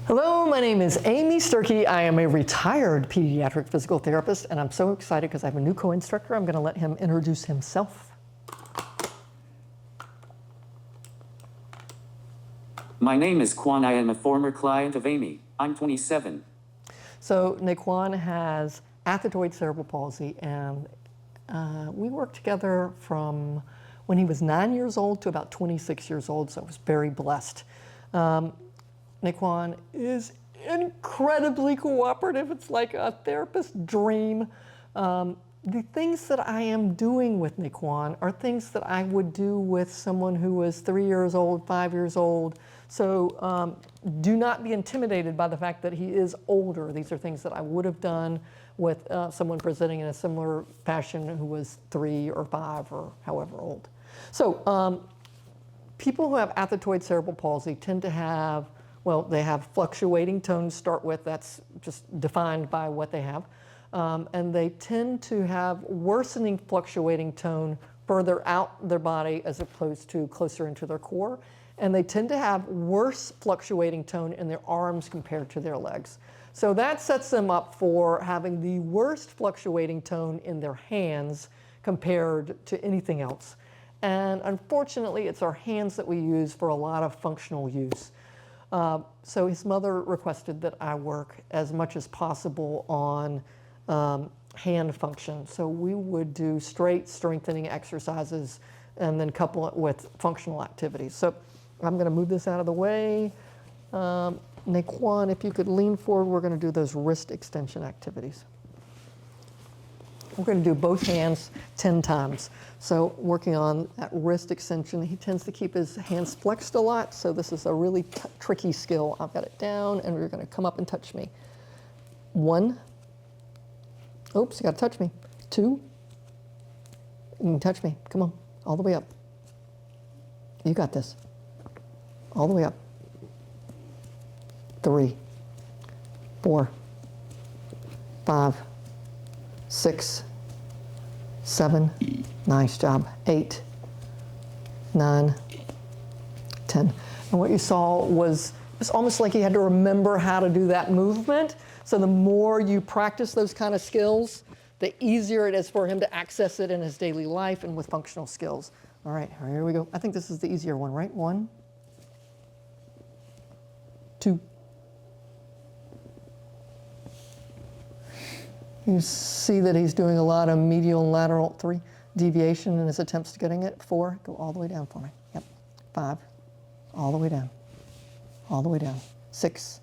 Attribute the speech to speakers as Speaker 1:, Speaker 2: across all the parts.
Speaker 1: Hello, my name is Amy Sturkey. I am a retired pediatric physical therapist, and I'm so excited because I have a new co-instructor. I'm going to let him introduce himself.
Speaker 2: My name is Quan. I am a former client of Amy. I'm 27.
Speaker 1: So Naquan has Athetoid Cerebral Palsy, and we worked together from when he was 9 years old to about 26 years old, so I was very blessed. Naquan is incredibly cooperative. It's like a therapist's dream. The things that I am doing with Naquan are things that I would do with someone who was 3 years old, 5 years old. So do not be intimidated by the fact that he is older. These are things that I would have done with someone presenting in a similar fashion who was 3 or 5 or however old. So people who have Athetoid Cerebral Palsy tend to have, well, they have fluctuating tone to start with. That's just defined by what they have. And they tend to have worsening fluctuating tone further out their body as opposed to closer into their core. And they tend to have worse fluctuating tone in their arms compared to their legs. So that sets them up for having the worst fluctuating tone in their hands compared to anything else. And unfortunately, it's our hands that we use for a lot of functional use. So his mother requested that I work as much as possible on hand function. So we would do straight strengthening exercises and then couple it with functional activities. So I'm going to move this out of the way. Naquan, if you could lean forward, we're going to do those wrist extension activities. We're going to do both hands 10 times. So working on that wrist extension, he tends to keep his hands flexed a lot, so this is a really tricky skill. I've got it down, and we're going to come up and touch me. 1. Oops, you got to touch me. 2. You can touch me. Come on, all the way up. You got this. All the way up. 3, 4, 5, 6, 7, nice job, 8, 9, 10. And what you saw was it's almost like he had to remember how to do that movement. So the more you practice those kind of skills, the easier it is for him to access it in his daily life and with functional skills. All right, here we go. I think this is the easier one, right? 1, 2. You see that he's doing a lot of medial and lateral 3 deviation in his attempts to getting it. 4, go all the way down for me. Yep. 5, all the way down. All the way down. 6.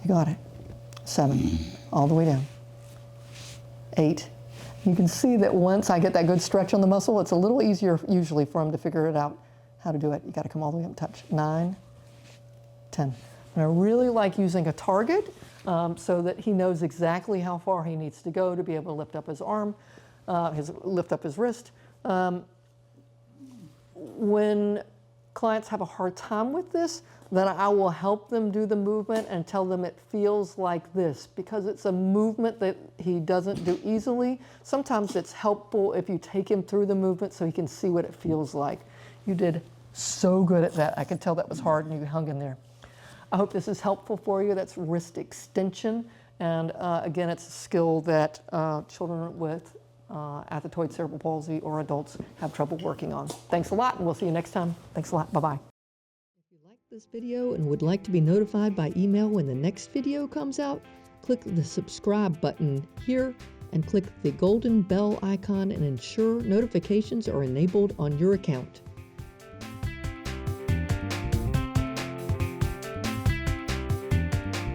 Speaker 1: You got it. 7, all the way down. 8. You can see that once I get that good stretch on the muscle, it's a little easier usually for him to figure it out how to do it. You got to come all the way up and touch. 9, 10. And I really like using a target so that he knows exactly how far he needs to go to be able to lift up his arm, lift up his wrist. When clients have a hard time with this, then I will help them do the movement and tell them it feels like this, because it's a movement that he doesn't do easily. Sometimes it's helpful if you take him through the movement so he can see what it feels like. You did so good at that. I could tell that was hard and you hung in there. I hope this is helpful for you. That's wrist extension. And again, it's a skill that children with Athetoid Cerebral Palsy or adults have trouble working on. Thanks a lot, and we'll see you next time. Thanks a lot. Bye-bye. If you liked this video and would like to be notified by email when the next video comes out, click the subscribe button here and click the golden bell icon and ensure notifications are enabled on your account.